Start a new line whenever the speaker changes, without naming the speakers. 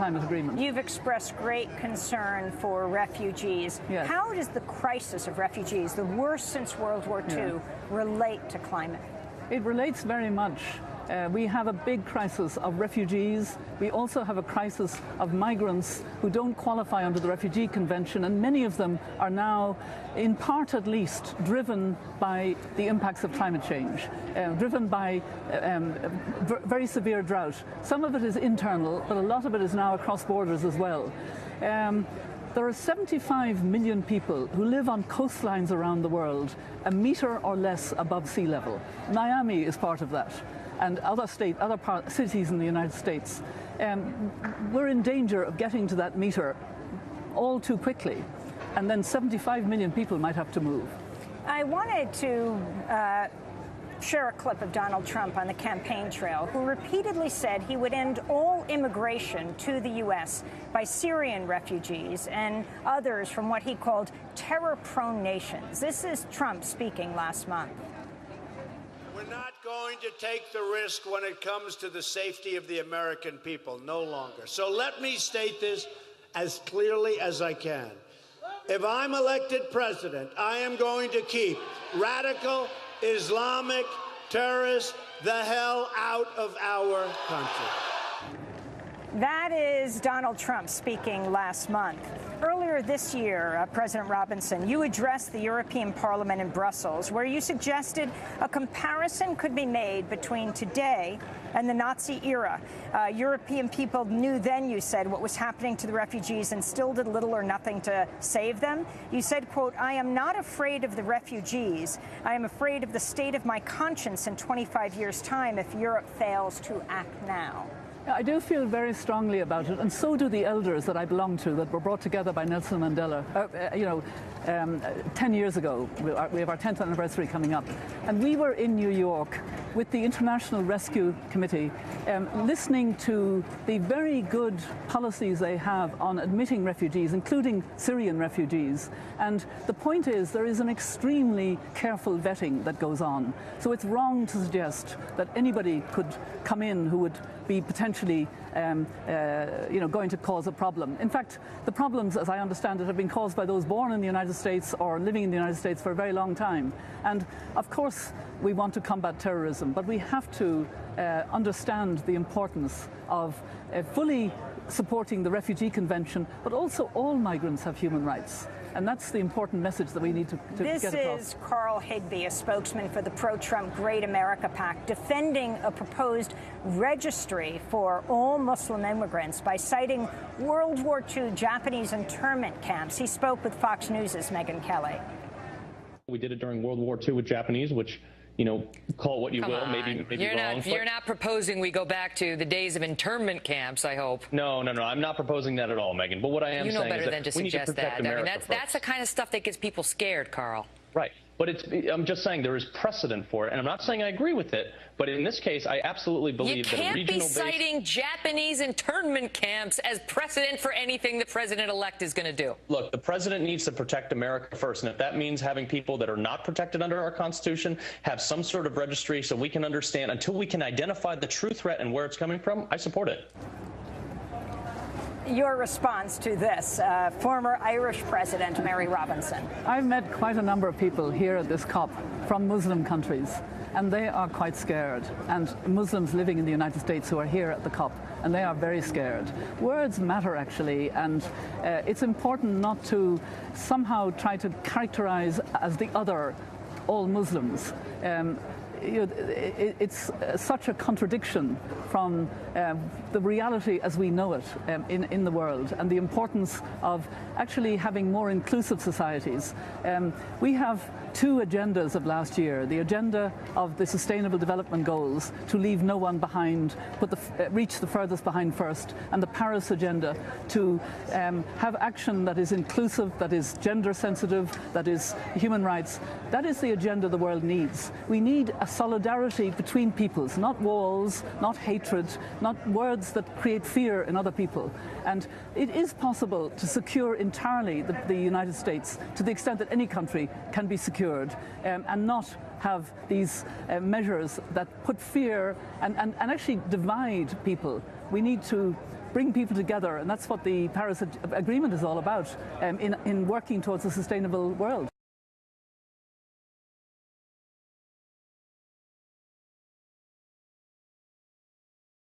climate agreement.
You've expressed great concern for refugees.
Yes.
How does the crisis of refugees, the worst since World War II, relate to climate?
It relates very much. We have a big crisis of refugees. We also have a crisis of migrants who don't qualify under the Refugee Convention, and many of them are now, in part at least, driven by the impacts of climate change, driven by very severe drought. Some of it is internal, but a lot of it is now across borders as well. There are 75 million people who live on coastlines around the world, a metre or less above sea level. Miami is part of that, and other cities in the United States. We're in danger of getting to that metre all too quickly, and then 75 million people might have to move.
I wanted to share a clip of Donald Trump on the campaign trail, who repeatedly said he would end all immigration to the U.S. by Syrian refugees and others from what he called terror-prone nations. This is Trump speaking last month.
We're not going to take the risk when it comes to the safety of the American people, no longer. So let me state this as clearly as I can. If I'm elected president, I am going to keep radical Islamic terrorists the hell out of our country.
That is Donald Trump speaking last month. Earlier this year, President Robinson, you addressed the European Parliament in Brussels, where you suggested a comparison could be made between today and the Nazi era. European people knew then, you said, what was happening to the refugees and still did little or nothing to save them. You said, quote, "I am not afraid of the refugees. I am afraid of the state of my conscience in 25 years' time if Europe fails to act now."
I do feel very strongly about it, and so do the elders that I belong to, that were brought together by Nelson Mandela, 10 years ago. We have our 10th anniversary coming up. And we were in New York with the International Rescue Committee, listening to the very good policies they have on admitting refugees, including Syrian refugees. And the point is, there is an extremely careful vetting that goes on. So it's wrong to suggest that anybody could come in who would be potentially going to cause a problem. In fact, the problems, as I understand it, have been caused by those born in the United States or living in the United States for a very long time. And of course, we want to combat terrorism, but we have to understand the importance of fully supporting the Refugee Convention, but also all migrants have human rights. And that's the important message that we need to get across.
This is Carl Higbee, a spokesman for the pro-Trump Great America PAC, defending a proposed registry for all Muslim immigrants by citing World War II Japanese internment camps. He spoke with Fox News' Megyn Kelly.
We did it during World War II with Japanese, which, call it what you will, maybe wrong.
You're not proposing we go back to the days of internment camps, I hope.
No, I'm not proposing that at all, Megyn. But what I am saying is that we need to protect America first.
That's the kind of stuff that gets people scared, Carl.
Right. But I'm just saying there is precedent for it, and I'm not saying I agree with it, but in this case, I absolutely believe that a regional base...
You can't be citing Japanese internment camps as precedent for anything the president-elect is going to do.
Look, the president needs to protect America first, and if that means having people that are not protected under our Constitution have some sort of registry so we can understand, until we can identify the true threat and where it's coming from, I support it.
Your response to this, former Irish President Mary Robinson.
I've met quite a number of people here at this COP from Muslim countries, and they are quite scared. And Muslims living in the United States who are here at the COP, and they are very scared. Words matter, actually, and it's important not to somehow try to characterize as the other all Muslims. It's such a contradiction from the reality as we know it in the world, and the importance of actually having more inclusive societies. We have two agendas of last year: the agenda of the Sustainable Development Goals, to leave no one behind, reach the furthest behind first, and the Paris agenda, to have action that is inclusive, that is gender sensitive, that is human rights. That is the agenda the world needs. We need a solidarity between peoples, not walls, not hatred, not words that create fear in other people. And it is possible to secure entirely the United States to the extent that any country can be secured, and not have these measures that put fear and actually divide people. We need to bring people together, and that's what the Paris Agreement is all about, in working towards a sustainable world.